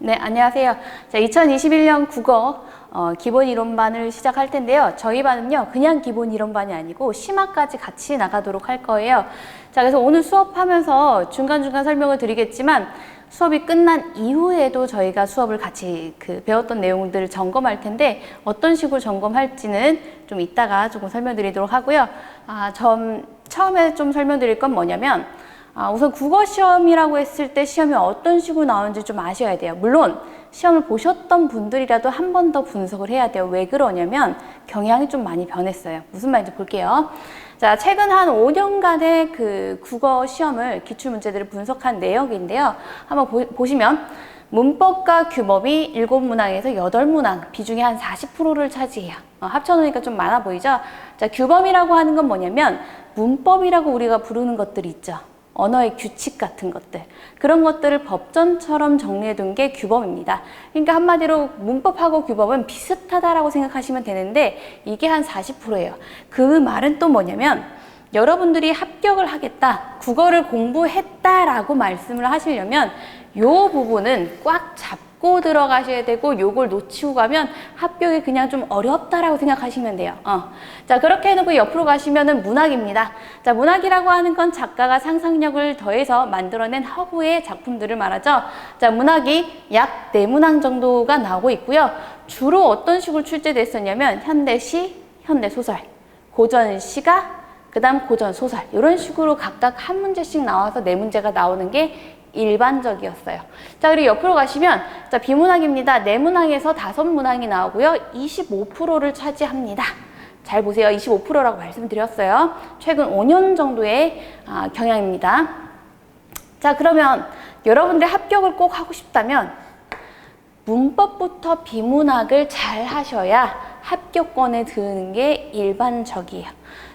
네, 안녕하세요. 자, 2021년 국어 기본 이론반을 시작할 텐데요. 저희 반은요, 그냥 기본 이론반이 아니고 심화까지 같이 나가도록 할 거예요. 자, 그래서 오늘 수업하면서 중간중간 설명을 드리겠지만 수업이 끝난 이후에도 저희가 수업을 같이 배웠던 내용들을 점검할 텐데 어떤 식으로 점검할지는 좀 이따가 조금 설명드리도록 하고요. 처음에 좀 설명드릴 건 뭐냐면 우선 국어 시험이라고 했을 때 시험이 어떤 식으로 나오는지 좀 아셔야 돼요. 물론 시험을 보셨던 분들이라도 한 번 더 분석을 해야 돼요. 왜 그러냐면 경향이 좀 많이 변했어요. 무슨 말인지 볼게요. 자, 최근 한 5년간의 국어 시험을 기출문제들을 분석한 내역인데요. 한번 보시면 문법과 규법이 7문항에서 8문항, 비중이 한 40%를 차지해요. 합쳐놓으니까 좀 많아 보이죠? 자, 규범이라고 하는 건 뭐냐면 문법이라고 우리가 부르는 것들이 있죠. 언어의 규칙 같은 것들, 그런 것들을 법전처럼 정리해둔 게 규범입니다. 그러니까 한마디로 문법하고 규범은 비슷하다라고 생각하시면 되는데 이게 한 40%예요. 그 말은 또 뭐냐면 여러분들이 합격을 하겠다, 국어를 공부했다라고 말씀을 하시려면 이 부분은 꽉 잡고 들어가셔야 되고 요걸 놓치고 가면 합격이 그냥 좀 어렵다라고 생각하시면 돼요. 자, 그렇게 해놓고 옆으로 가시면은 문학입니다. 자, 문학이라고 하는 건 작가가 상상력을 더해서 만들어낸 허구의 작품들을 말하죠. 자, 문학이 약 4문항 정도가 나오고 있고요. 주로 어떤 식으로 출제됐었냐면 현대시, 현대소설, 고전시가, 그 다음 고전소설, 이런 식으로 각각 한 문제씩 나와서 4문제가 나오는 게 일반적이었어요. 자, 그리고 옆으로 가시면 자, 비문학입니다. 4문항에서 5문항이 나오고요. 25%를 차지합니다. 잘 보세요. 25%라고 말씀드렸어요. 최근 5년 정도의 경향입니다. 자, 그러면 여러분들 합격을 꼭 하고 싶다면 문법부터 비문학을 잘 하셔야 합격권에 드는 게 일반적이에요.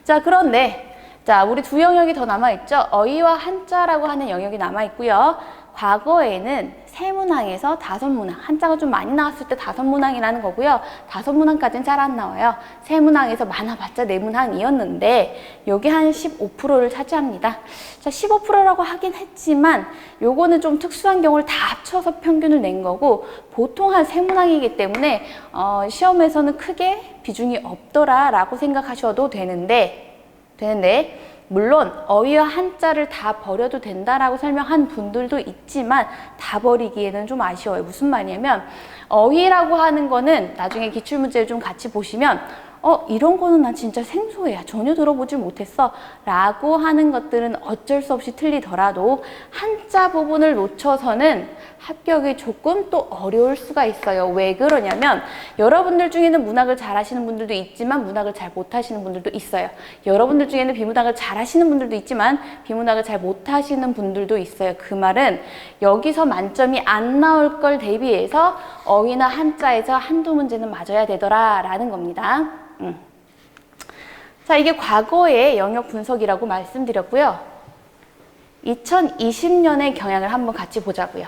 자, 그런데 자, 우리 두 영역이 더 남아있죠. 어휘와 한자라고 하는 영역이 남아있고요. 과거에는 3문항에서 5문항, 한자가 좀 많이 나왔을 때 5문항이라는 거고요. 5문항까지는 잘 안 나와요. 3문항에서 많아봤자 4문항이었는데 여기 한 15%를 차지합니다. 자, 15%라고 하긴 했지만 요거는 좀 특수한 경우를 다 합쳐서 평균을 낸 거고 보통 한 3문항이기 때문에 시험에서는 크게 비중이 없더라라고 생각하셔도 되는데 물론 어휘와 한자를 다 버려도 된다라고 설명한 분들도 있지만 다 버리기에는 좀 아쉬워요. 무슨 말이냐면 어휘라고 하는 거는 나중에 기출문제를 좀 같이 보시면 이런 거는 난 진짜 생소해. 전혀 들어보질 못했어. 라고 하는 것들은 어쩔 수 없이 틀리더라도 한자 부분을 놓쳐서는 합격이 조금 또 어려울 수가 있어요. 왜 그러냐면 여러분들 중에는 문학을 잘 하시는 분들도 있지만 문학을 잘 못하시는 분들도 있어요. 여러분들 중에는 비문학을 잘 하시는 분들도 있지만 비문학을 잘 못하시는 분들도 있어요. 그 말은 여기서 만점이 안 나올 걸 대비해서 어휘나 한자에서 한두 문제는 맞아야 되더라 라는 겁니다. 자, 이게 과거의 영역 분석이라고 말씀드렸고요. 2020년의 경향을 한번 같이 보자고요.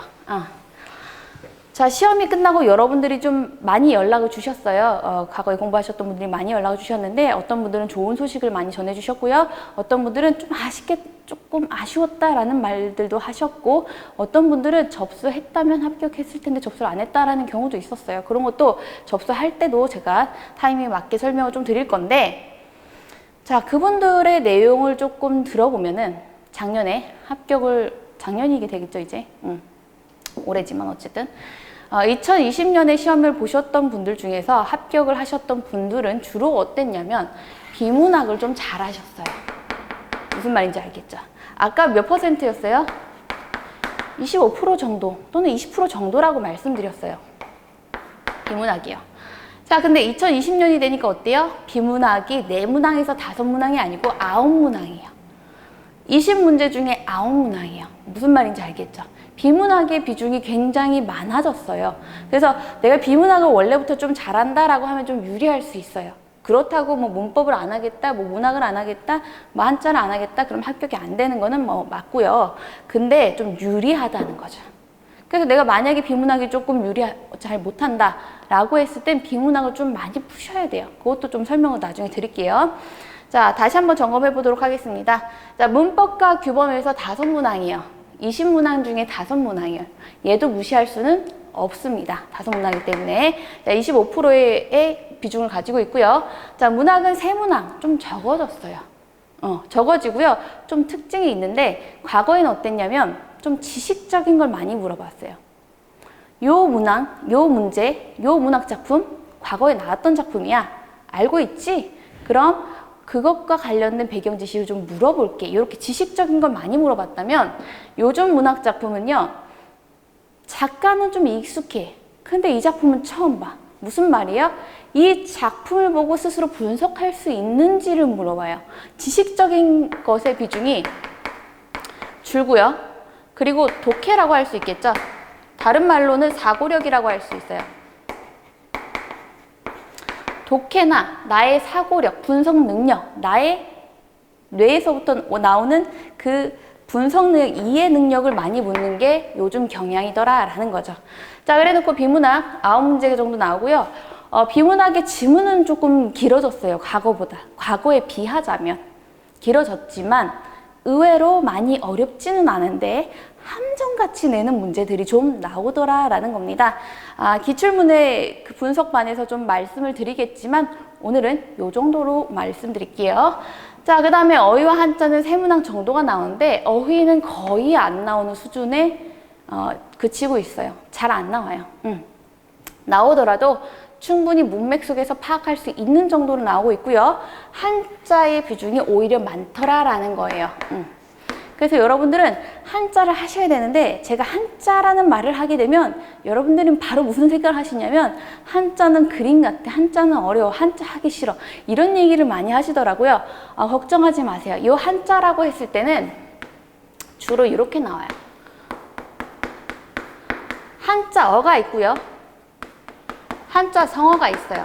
자, 시험이 끝나고 여러분들이 좀 많이 연락을 주셨어요. 과거에 공부하셨던 분들이 많이 연락을 주셨는데 어떤 분들은 좋은 소식을 많이 전해주셨고요. 어떤 분들은 좀 조금 아쉬웠다라는 말들도 하셨고 어떤 분들은 접수했다면 합격했을 텐데 접수를 안 했다라는 경우도 있었어요. 그런 것도 접수할 때도 제가 타이밍에 맞게 설명을 좀 드릴 건데 자, 그분들의 내용을 조금 들어보면은 작년에 작년이게 되겠죠, 이제. 올해지만 어쨌든. 2020년에 시험을 보셨던 분들 중에서 합격을 하셨던 분들은 주로 어땠냐면 비문학을 좀 잘하셨어요. 무슨 말인지 알겠죠? 아까 몇 %였어요? 25% 정도 또는 20% 정도라고 말씀드렸어요. 비문학이요. 자, 근데 2020년이 되니까 어때요? 비문학이 4문항에서 5문항이 아니고 9문항이에요. 20문제 중에 9문항이에요. 무슨 말인지 알겠죠? 비문학의 비중이 굉장히 많아졌어요. 그래서 내가 비문학을 원래부터 좀 잘한다라고 하면 좀 유리할 수 있어요. 그렇다고 뭐 문법을 안 하겠다, 뭐 문학을 안 하겠다, 뭐 한자를 안 하겠다, 그럼 합격이 안 되는 거는 뭐 맞고요. 근데 좀 유리하다는 거죠. 그래서 내가 만약에 비문학이 조금 잘 못한다 라고 했을 땐 비문학을 좀 많이 푸셔야 돼요. 그것도 좀 설명을 나중에 드릴게요. 자, 다시 한번 점검해 보도록 하겠습니다. 자, 문법과 규범에서 5문항이요. 20문항 중에 5문항이요. 얘도 무시할 수는 없습니다. 다섯 문항이기 때문에. 자, 25%의 비중을 가지고 있고요. 자, 문학은 세 문항 좀 적어졌어요. 적어지고요. 좀 특징이 있는데 과거에는 어땠냐면 좀 지식적인 걸 많이 물어봤어요. 요 문항, 요 문제, 요 문학 작품 과거에 나왔던 작품이야. 알고 있지? 그럼 그것과 관련된 배경 지식을 좀 물어볼게. 이렇게 지식적인 걸 많이 물어봤다면 요즘 문학 작품은요. 작가는 좀 익숙해. 근데 이 작품은 처음 봐. 무슨 말이에요? 이 작품을 보고 스스로 분석할 수 있는지를 물어봐요. 지식적인 것의 비중이 줄고요. 그리고 독해라고 할 수 있겠죠? 다른 말로는 사고력이라고 할 수 있어요. 독해나 나의 사고력, 분석 능력, 나의 뇌에서부터 나오는 그 분석 능력, 이해 능력을 많이 묻는 게 요즘 경향이더라 라는 거죠. 자, 그래놓고 비문학 9문제 정도 나오고요. 비문학의 지문은 조금 길어졌어요. 과거보다. 과거에 비하자면 길어졌지만 의외로 많이 어렵지는 않은데 함정같이 내는 문제들이 좀 나오더라 라는 겁니다. 기출문의 그 분석반에서 좀 말씀을 드리겠지만 오늘은 이 정도로 말씀드릴게요. 자, 그 다음에 어휘와 한자는 세 문항 정도가 나오는데 어휘는 거의 안 나오는 수준에 그치고 있어요. 잘 안 나와요. 나오더라도 충분히 문맥 속에서 파악할 수 있는 정도로 나오고 있고요. 한자의 비중이 오히려 많더라라는 거예요. 그래서 여러분들은 한자를 하셔야 되는데 제가 한자라는 말을 하게 되면 여러분들은 바로 무슨 생각을 하시냐면 한자는 그림 같아, 한자는 어려워, 한자 하기 싫어 이런 얘기를 많이 하시더라고요. 걱정하지 마세요. 이 한자라고 했을 때는 주로 이렇게 나와요. 한자어가 있고요. 한자 성어가 있어요.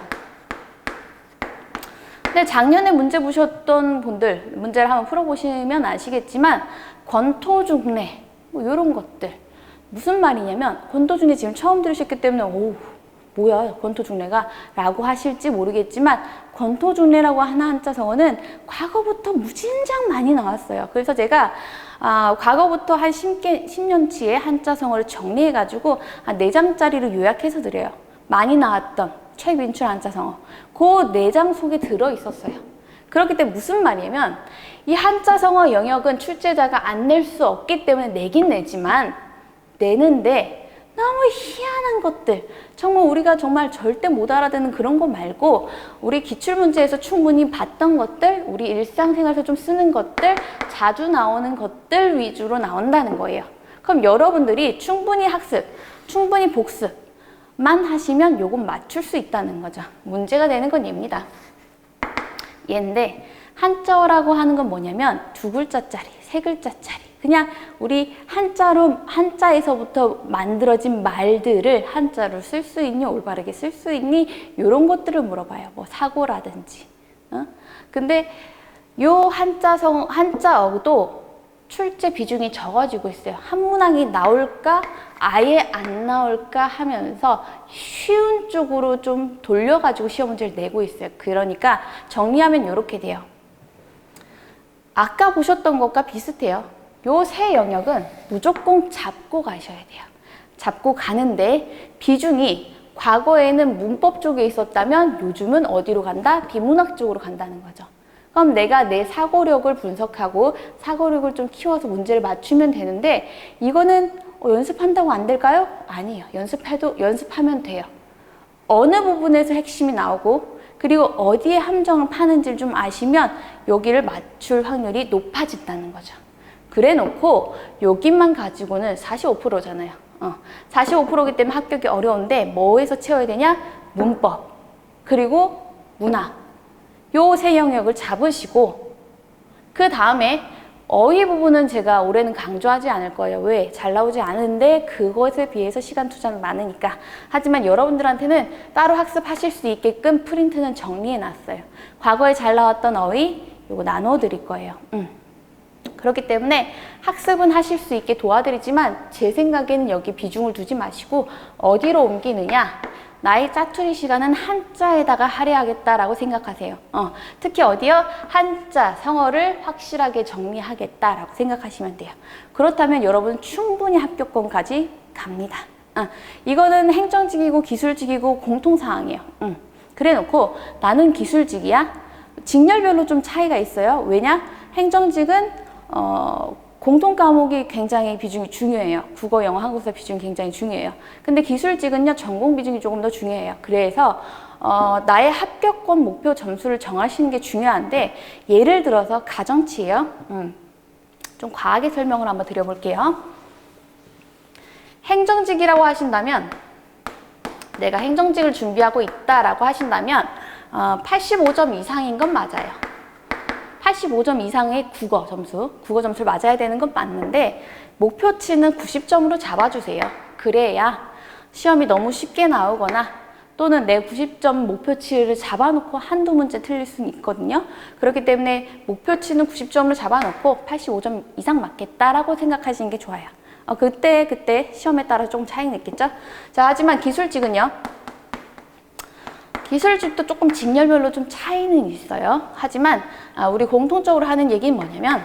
근데 작년에 문제 보셨던 분들 문제를 한번 풀어보시면 아시겠지만 권토중래 뭐 이런 것들 무슨 말이냐면 권토중래 지금 처음 들으셨기 때문에 오 뭐야 권토중래가 라고 하실지 모르겠지만 권토중래라고 하는 한자 성어는 과거부터 무진장 많이 나왔어요. 그래서 제가 과거부터 한 10년치의 한자 성어를 정리해 가지고 한 4장짜리로 요약해서 드려요. 많이 나왔던 최민출 한자성어 그 4장 속에 들어있었어요. 그렇기 때문에 무슨 말이냐면 이 한자성어 영역은 출제자가 안 낼 수 없기 때문에 내긴 내지만 내는데 너무 희한한 것들 정말 우리가 정말 절대 못 알아듣는 그런 거 말고 우리 기출문제에서 충분히 봤던 것들 우리 일상생활에서 좀 쓰는 것들 자주 나오는 것들 위주로 나온다는 거예요. 그럼 여러분들이 충분히 학습, 충분히 복습 만 하시면 요건 맞출 수 있다는 거죠. 문제가 되는 건 얘입니다. 얘인데 한자어라고 하는 건 뭐냐면 2글자짜리, 3글자짜리 그냥 우리 한자에서부터 만들어진 말들을 한자로 쓸 수 있니? 올바르게 쓸 수 있니? 이런 것들을 물어봐요. 뭐 사고라든지. 근데 요 한자어도 출제 비중이 적어지고 있어요. 한 문항이 나올까? 아예 안 나올까 하면서 쉬운 쪽으로 좀 돌려가지고 시험 문제를 내고 있어요. 그러니까 정리하면 이렇게 돼요. 아까 보셨던 것과 비슷해요. 요 세 영역은 무조건 잡고 가셔야 돼요. 잡고 가는데 비중이 과거에는 문법 쪽에 있었다면 요즘은 어디로 간다? 비문학 쪽으로 간다는 거죠. 그럼 내가 내 사고력을 분석하고 사고력을 좀 키워서 문제를 맞추면 되는데 이거는 연습한다고 안 될까요? 아니에요. 연습하면 돼요. 어느 부분에서 핵심이 나오고 그리고 어디에 함정을 파는지를 좀 아시면 여기를 맞출 확률이 높아진다는 거죠. 그래 놓고 여기만 가지고는 45%잖아요. 45%이기 때문에 합격이 어려운데 뭐에서 채워야 되냐? 문법, 그리고 문학. 요 세 영역을 잡으시고 그 다음에 어휘 부분은 제가 올해는 강조하지 않을 거예요. 왜? 잘 나오지 않은데 그것에 비해서 시간 투자는 많으니까. 하지만 여러분들한테는 따로 학습하실 수 있게끔 프린트는 정리해 놨어요. 과거에 잘 나왔던 어휘 요거 나눠 드릴 거예요. 그렇기 때문에 학습은 하실 수 있게 도와드리지만 제 생각에는 여기 비중을 두지 마시고 어디로 옮기느냐? 나의 짜투리 시간은 한자에다가 할애하겠다라고 생각하세요. 특히 어디요? 한자, 성어를 확실하게 정리하겠다라고 생각하시면 돼요. 그렇다면 여러분 충분히 합격권까지 갑니다. 이거는 행정직이고 기술직이고 공통사항이에요. 그래 놓고 나는 기술직이야. 직렬별로 좀 차이가 있어요. 왜냐? 행정직은 공통 과목이 굉장히 비중이 중요해요. 국어, 영어, 한국사 비중이 굉장히 중요해요. 근데 기술직은요, 전공 비중이 조금 더 중요해요. 그래서 나의 합격권 목표 점수를 정하시는 게 중요한데, 예를 들어서 가정치예요. 좀 과하게 설명을 한번 드려볼게요. 행정직이라고 하신다면, 내가 행정직을 준비하고 있다라고 하신다면 85점 이상인 건 맞아요. 85점 이상의 국어 점수를 맞아야 되는 건 맞는데 목표치는 90점으로 잡아주세요. 그래야 시험이 너무 쉽게 나오거나 또는 내 90점 목표치를 잡아놓고 한두 문제 틀릴 수는 있거든요. 그렇기 때문에 목표치는 90점으로 잡아놓고 85점 이상 맞겠다라고 생각하시는 게 좋아요. 그때 시험에 따라 조금 차이는 있겠죠? 자, 하지만 기술직은요. 기술직도 조금 직렬별로 좀 차이는 있어요. 하지만 우리 공통적으로 하는 얘기는 뭐냐면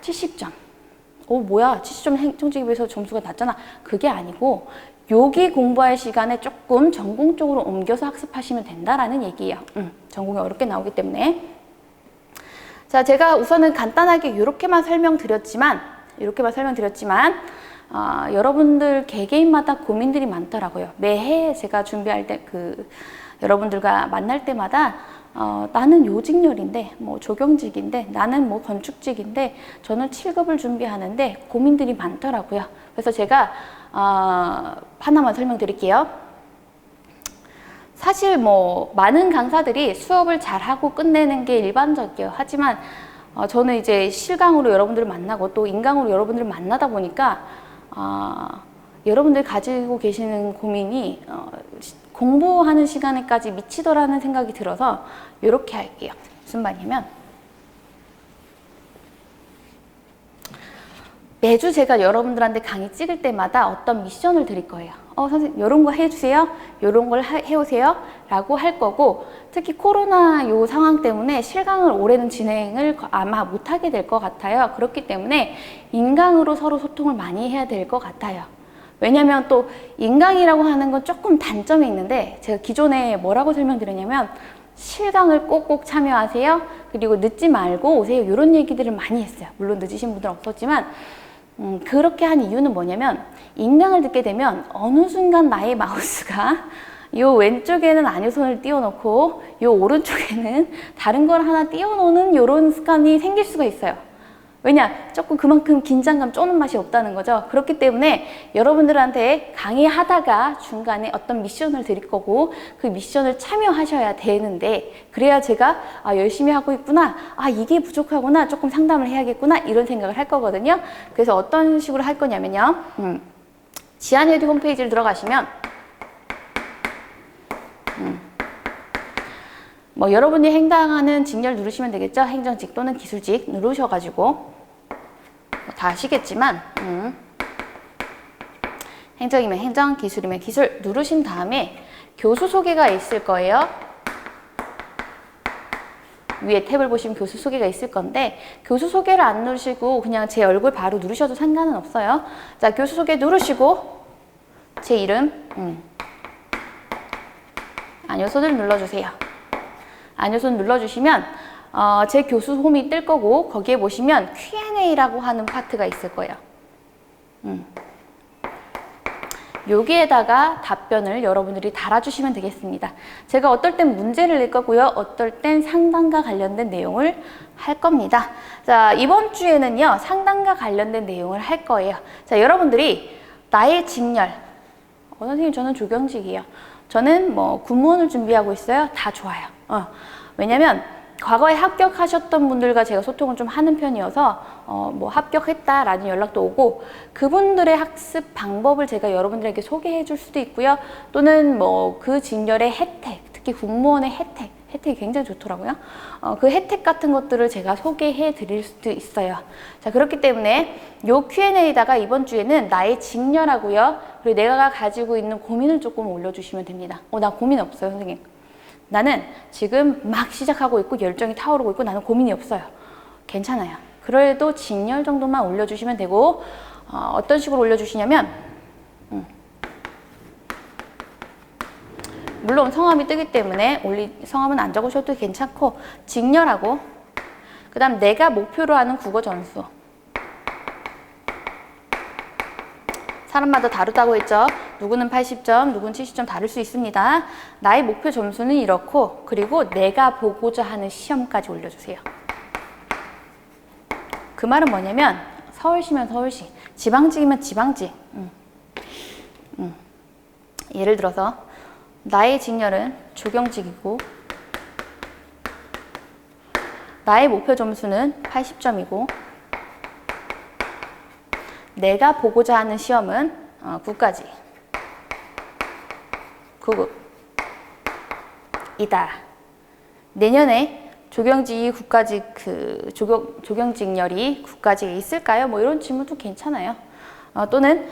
70점. 뭐야, 70점 행정직에 비해서 점수가 낮잖아. 그게 아니고 여기 공부할 시간에 조금 전공 쪽으로 옮겨서 학습하시면 된다라는 얘기예요. 전공이 어렵게 나오기 때문에. 자, 제가 우선은 간단하게 이렇게만 설명드렸지만 여러분들 개개인마다 고민들이 많더라고요. 매해 제가 준비할 때 여러분들과 만날 때마다 나는 요직렬인데 뭐 조경직인데 나는 뭐 건축직인데 저는 7급을 준비하는데 고민들이 많더라고요. 그래서 제가 하나만 설명드릴게요. 사실 뭐 많은 강사들이 수업을 잘하고 끝내는 게 일반적이에요. 하지만 저는 이제 실강으로 여러분들을 만나고 또 인강으로 여러분들을 만나다 보니까 여러분들이 가지고 계시는 고민이 공부하는 시간에까지 미치더라는 생각이 들어서 이렇게 할게요. 무슨 말이냐면 매주 제가 여러분들한테 강의 찍을 때마다 어떤 미션을 드릴 거예요. 선생님 이런 거 해주세요. 이런 걸 해오세요. 라고 할 거고 특히 코로나 요 상황 때문에 실강을 올해는 진행을 아마 못하게 될 것 같아요. 그렇기 때문에 인강으로 서로 소통을 많이 해야 될 것 같아요. 왜냐면 또 인강이라고 하는 건 조금 단점이 있는데 제가 기존에 뭐라고 설명드렸냐면 실강을 꼭꼭 참여하세요. 그리고 늦지 말고 오세요. 이런 얘기들을 많이 했어요. 물론 늦으신 분들은 없었지만 그렇게 한 이유는 뭐냐면 인강을 듣게 되면 어느 순간 나의 마우스가 요 왼쪽에는 안효선을 띄워놓고 요 오른쪽에는 다른 걸 하나 띄워놓는 이런 습관이 생길 수가 있어요. 왜냐? 조금 그만큼 긴장감 쪼는 맛이 없다는 거죠. 그렇기 때문에 여러분들한테 강의하다가 중간에 어떤 미션을 드릴 거고 그 미션을 참여하셔야 되는데 그래야 제가 열심히 하고 있구나, 이게 부족하구나, 조금 상담을 해야겠구나 이런 생각을 할 거거든요. 그래서 어떤 식으로 할 거냐면요. 지안에듀 홈페이지를 들어가시면 뭐 여러분이 해당하는 직렬 누르시면 되겠죠. 행정직 또는 기술직 누르셔가지고 다 아시겠지만 행정이면 행정, 기술이면 기술 누르신 다음에 교수 소개가 있을 거예요. 위에 탭을 보시면 교수 소개가 있을 건데 교수 소개를 안 누르시고 그냥 제 얼굴 바로 누르셔도 상관은 없어요. 자, 교수 소개 누르시고 제 이름 안효선을 눌러주세요. 안효선 눌러주시면 제 교수 홈이 뜰 거고 거기에 보시면 Q&A라고 하는 파트가 있을 거예요. 여기에다가 답변을 여러분들이 달아주시면 되겠습니다. 제가 어떨 땐 문제를 낼 거고요. 어떨 땐 상담과 관련된 내용을 할 겁니다. 자, 이번 주에는요. 상담과 관련된 내용을 할 거예요. 자, 여러분들이 나의 직렬 선생님 저는 조경직이에요. 저는 뭐 군무원을 준비하고 있어요. 다 좋아요. 왜냐면 과거에 합격하셨던 분들과 제가 소통을 좀 하는 편이어서 뭐 합격했다라는 연락도 오고 그분들의 학습 방법을 제가 여러분들에게 소개해 줄 수도 있고요. 또는 뭐 그 직렬의 혜택, 특히 군무원의 혜택이 굉장히 좋더라고요. 그 혜택 같은 것들을 제가 소개해 드릴 수도 있어요. 자, 그렇기 때문에 요 Q&A에다가 이번 주에는 나의 직렬하고요. 그리고 내가 가지고 있는 고민을 조금 올려주시면 됩니다. 나 고민 없어요, 선생님. 나는 지금 막 시작하고 있고 열정이 타오르고 있고 나는 고민이 없어요. 괜찮아요. 그래도 직렬 정도만 올려주시면 되고 어떤 식으로 올려주시냐면 물론 성함이 뜨기 때문에 성함은 안 적으셔도 괜찮고, 직렬하고, 그 다음 내가 목표로 하는 국어 점수. 사람마다 다르다고 했죠. 누구는 80점, 누구는 70점 다를 수 있습니다. 나의 목표 점수는 이렇고, 그리고 내가 보고자 하는 시험까지 올려주세요. 그 말은 뭐냐면 서울시면 서울시, 지방직이면 지방직. 예를 들어서 나의 직렬은 조경직이고 나의 목표 점수는 80점이고 내가 보고자 하는 시험은 국가직, 9급 이다. 내년에 조경직이 국가직 조경직렬이 국가직에 있을까요? 뭐 이런 질문도 괜찮아요. 또는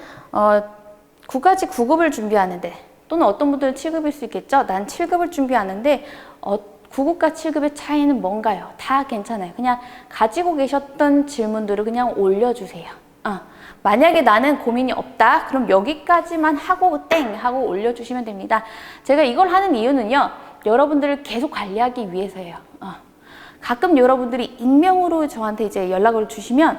국가직 9급을 준비하는데, 또는 어떤 분들은 7급일 수 있겠죠. 난 7급을 준비하는데 9급과 7급의 차이는 뭔가요? 다 괜찮아요. 그냥 가지고 계셨던 질문들을 그냥 올려주세요. 만약에 나는 고민이 없다, 그럼 여기까지만 하고 땡 하고 올려주시면 됩니다. 제가 이걸 하는 이유는요, 여러분들을 계속 관리하기 위해서예요. 가끔 여러분들이 익명으로 저한테 이제 연락을 주시면,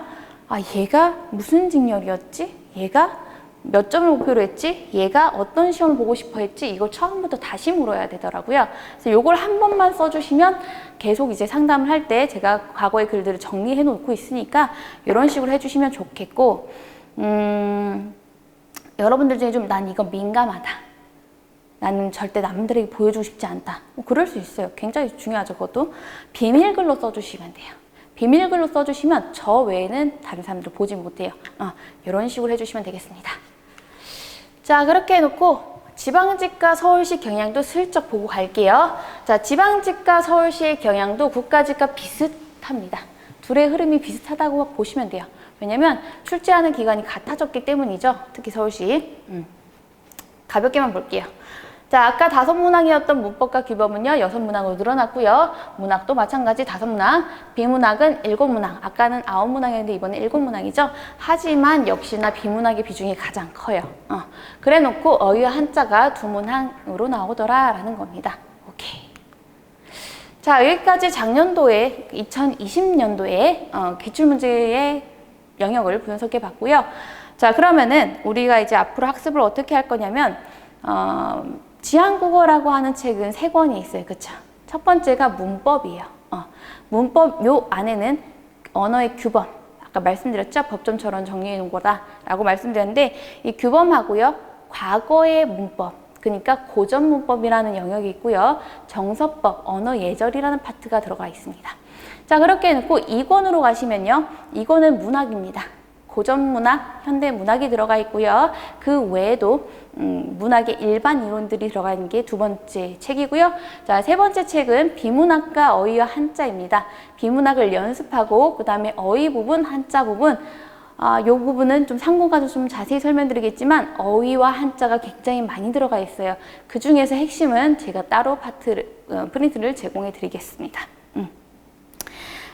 얘가 무슨 직렬이었지? 얘가 몇 점을 목표로 했지? 얘가 어떤 시험을 보고 싶어 했지? 이걸 처음부터 다시 물어야 되더라고요. 그래서 이걸 한 번만 써주시면 계속 이제 상담을 할 때 제가 과거의 글들을 정리해 놓고 있으니까 이런 식으로 해주시면 좋겠고, 여러분들 중에 좀 난 이거 민감하다, 나는 절대 남들에게 보여주고 싶지 않다, 뭐 그럴 수 있어요. 굉장히 중요하죠. 그것도 비밀글로 써주시면 돼요. 비밀글로 써주시면 저 외에는 다른 사람들 보지 못해요. 이런 식으로 해주시면 되겠습니다. 자, 그렇게 해놓고 지방직과 서울시 경향도 슬쩍 보고 갈게요. 자, 지방직과 서울시의 경향도 국가직과 비슷합니다. 둘의 흐름이 비슷하다고 보시면 돼요. 왜냐면 출제하는 기간이 같아졌기 때문이죠. 특히 서울시. 가볍게만 볼게요. 자, 아까 5문항이었던 문법과 규범은요, 6문항으로 늘어났고요. 문학도 마찬가지 5문항, 비문학은 7문항. 아까는 9문항이었는데 이번에 7문항이죠. 하지만 역시나 비문학의 비중이 가장 커요. 그래 놓고 어휘와 한자가 2문항으로 나오더라라는 겁니다. 오케이. 자, 여기까지 작년도에 2020년도에 기출문제의 영역을 분석해 봤고요. 자, 그러면은 우리가 이제 앞으로 학습을 어떻게 할 거냐면, 지한국어라고 하는 책은 3권이 있어요. 그쵸? 첫 번째가 문법이에요. 문법 요 안에는 언어의 규범, 아까 말씀드렸죠? 법점처럼 정리해 놓은 거다라고 말씀드렸는데, 이 규범하고요, 과거의 문법, 그러니까 고전 문법이라는 영역이 있고요, 정서법, 언어 예절이라는 파트가 들어가 있습니다. 자, 그렇게 해놓고 2권으로 가시면요, 이거는 문학입니다. 고전 문학, 현대 문학이 들어가 있고요. 그 외에도 문학의 일반 이론들이 들어가 있는 게 2번째 책이고요. 자, 3번째 책은 비문학과 어휘와 한자입니다. 비문학을 연습하고 그 다음에 어휘 부분, 한자 부분, 이 부분은 좀 상고가서 좀 자세히 설명드리겠지만 어휘와 한자가 굉장히 많이 들어가 있어요. 그 중에서 핵심은 제가 따로 프린트를 제공해 드리겠습니다.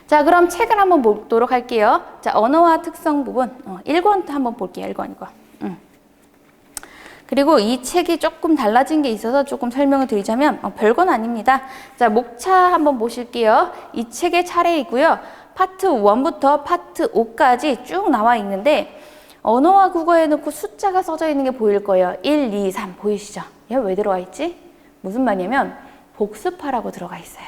자, 그럼 책을 한번 보도록 할게요. 자, 언어와 특성 부분 1권 한번 볼게요. 1권 이거. 그리고 이 책이 조금 달라진 게 있어서 조금 설명을 드리자면 별건 아닙니다. 자, 목차 한번 보실게요. 이 책의 차례이고요. 파트 1부터 파트 5까지 쭉 나와 있는데, 언어와 국어에 놓고 숫자가 써져 있는 게 보일 거예요. 1, 2, 3 보이시죠? 얘 왜 들어가 있지? 무슨 말이냐면 복습하라고 들어가 있어요.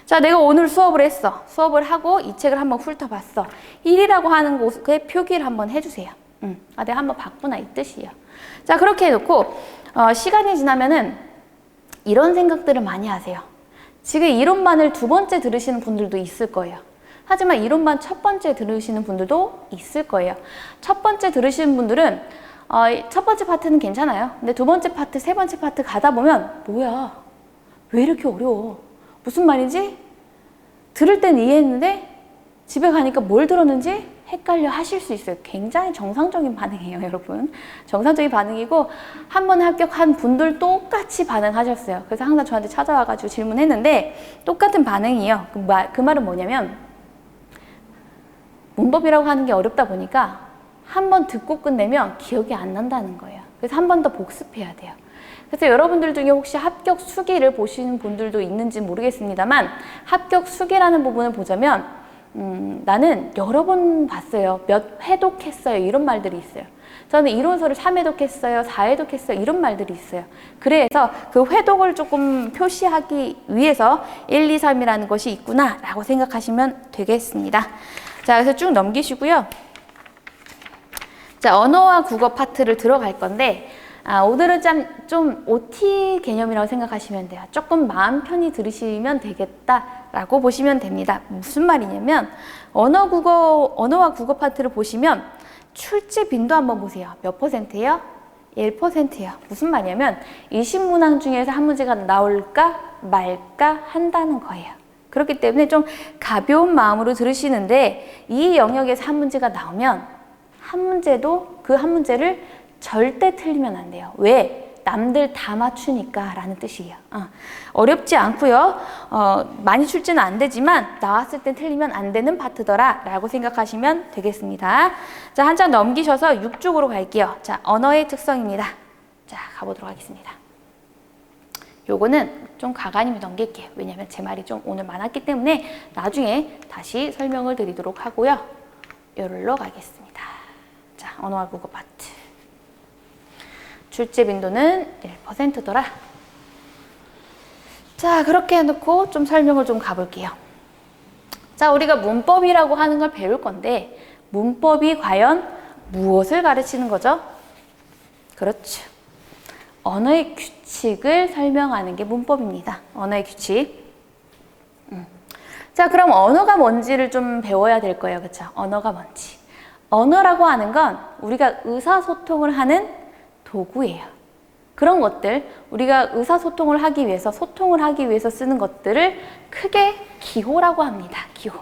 자, 내가 오늘 수업을 했어. 수업을 하고 이 책을 한번 훑어봤어. 1이라고 하는 곳에 표기를 한번 해주세요. 내가 한번 봤구나, 이 뜻이에요. 자, 그렇게 해놓고 시간이 지나면은 이런 생각들을 많이 하세요. 지금 이론반을 2번째 들으시는 분들도 있을 거예요. 하지만 이론반 첫 번째 들으시는 분들도 있을 거예요. 첫 번째 들으시는 분들은 첫 번째 파트는 괜찮아요. 근데 2번째 파트, 3번째 파트 가다 보면 뭐야, 왜 이렇게 어려워? 무슨 말인지 들을 땐 이해했는데 집에 가니까 뭘 들었는지 헷갈려 하실 수 있어요. 굉장히 정상적인 반응이에요, 여러분. 정상적인 반응이고, 한 번 합격한 분들 똑같이 반응하셨어요. 그래서 항상 저한테 찾아와가지고 질문했는데 똑같은 반응이에요. 그 말은 뭐냐면, 문법이라고 하는 게 어렵다 보니까 한 번 듣고 끝내면 기억이 안 난다는 거예요. 그래서 한 번 더 복습해야 돼요. 그래서 여러분들 중에 혹시 합격 수기를 보시는 분들도 있는지 모르겠습니다만 합격 수기라는 부분을 보자면 나는 여러 번 봤어요. 몇 회독했어요. 이런 말들이 있어요. 저는 이론서를 3회독했어요. 4회독했어요. 이런 말들이 있어요. 그래서 그 회독을 조금 표시하기 위해서 1, 2, 3이라는 것이 있구나 라고 생각하시면 되겠습니다. 자, 그래서 쭉 넘기시고요. 자, 언어와 국어 파트를 들어갈 건데 오늘은 좀 OT 개념이라고 생각하시면 돼요. 조금 마음 편히 들으시면 되겠다라고 보시면 됩니다. 무슨 말이냐면 언어와 국어 파트를 보시면 출제 빈도 한번 보세요. 몇 %예요? 1%예요. 무슨 말이냐면 20문항 중에서 한 문제가 나올까 말까 한다는 거예요. 그렇기 때문에 좀 가벼운 마음으로 들으시는데 이 영역에서 한 문제가 나오면 한 문제도 그 한 문제를 절대 틀리면 안 돼요. 왜? 남들 다 맞추니까 라는 뜻이에요. 어렵지 않고요. 많이 출제는 안 되지만 나왔을 땐 틀리면 안 되는 파트더라 라고 생각하시면 되겠습니다. 자, 한 장 넘기셔서 6쪽으로 갈게요. 자, 언어의 특성입니다. 자, 가보도록 하겠습니다. 요거는 좀 가관이면 넘길게요. 왜냐면 제 말이 좀 오늘 많았기 때문에 나중에 다시 설명을 드리도록 하고요. 요럴로 가겠습니다. 자, 언어와 국어 파트. 출제 빈도는 1%더라. 자, 그렇게 해놓고 좀 설명을 좀 가볼게요. 자, 우리가 문법이라고 하는 걸 배울 건데 문법이 과연 무엇을 가르치는 거죠? 그렇죠. 언어의 규칙을 설명하는 게 문법입니다. 언어의 규칙. 자, 그럼 언어가 뭔지를 좀 배워야 될 거예요. 그렇죠? 언어가 뭔지. 언어라고 하는 건 우리가 의사소통을 하는 도구예요. 그런 것들, 우리가 의사소통을 하기 위해서, 소통을 하기 위해서 쓰는 것들을 크게 기호라고 합니다. 기호.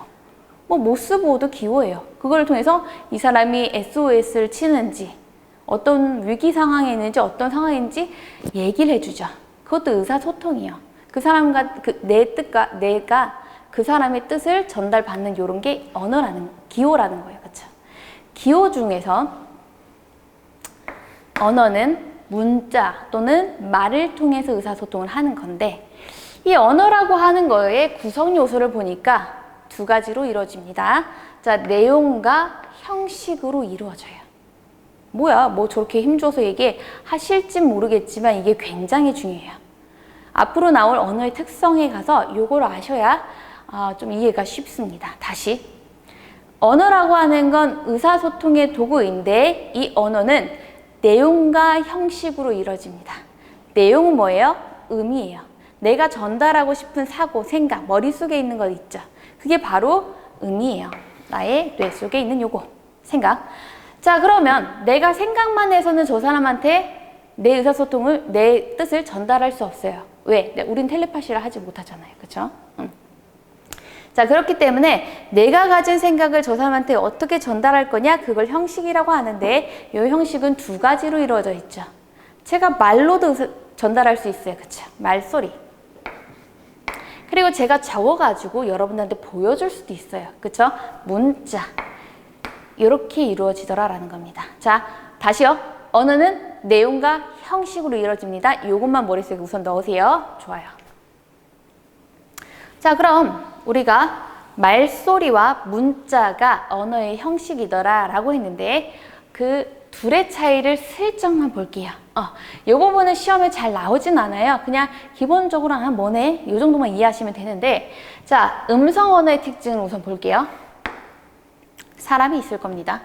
뭐 모스보호도 기호예요. 그걸 통해서 이 사람이 SOS를 치는지, 어떤 위기 상황에 있는지, 어떤 상황인지 얘기를 해주죠. 그것도 의사소통이에요. 그 사람과 내 뜻과 내가 그 사람의 뜻을 전달받는 이런 게 언어라는, 기호라는 거예요. 그렇죠? 기호 중에서 언어는 문자 또는 말을 통해서 의사소통을 하는 건데 이 언어라고 하는 거의 구성 요소를 보니까 두 가지로 이루어집니다. 자, 내용과 형식으로 이루어져요. 뭐야? 뭐 저렇게 힘줘서 얘기하실진 모르겠지만 이게 굉장히 중요해요. 앞으로 나올 언어의 특성에 가서 요걸 아셔야 좀 이해가 쉽습니다. 다시. 언어라고 하는 건 의사소통의 도구인데 이 언어는 내용과 형식으로 이루어집니다. 내용은 뭐예요? 의미예요. 내가 전달하고 싶은 사고, 생각, 머릿속에 있는 것 있죠. 그게 바로 의미예요. 나의 뇌 속에 있는 요거, 생각. 자, 그러면 내가 생각만 해서는 저 사람한테 내 의사소통을, 내 뜻을 전달할 수 없어요. 왜? 우린 텔레파시를 하지 못하잖아요. 그렇죠? 자, 그렇기 때문에 내가 가진 생각을 저 사람한테 어떻게 전달할 거냐? 그걸 형식이라고 하는데 이 형식은 두 가지로 이루어져 있죠. 제가 말로도 전달할 수 있어요. 그쵸? 말소리. 그리고 제가 적어가지고 여러분들한테 보여줄 수도 있어요. 그쵸? 문자. 이렇게 이루어지더라라는 겁니다. 자, 다시요. 언어는 내용과 형식으로 이루어집니다. 이것만 머릿속에 우선 넣으세요. 좋아요. 자, 그럼 우리가 말소리와 문자가 언어의 형식이더라 라고 했는데 그 둘의 차이를 슬쩍만 볼게요. 이 부분은 시험에 잘 나오진 않아요. 그냥 기본적으로 뭐네? 이 정도만 이해하시면 되는데 자, 음성 언어의 특징을 우선 볼게요. 사람이 있을 겁니다.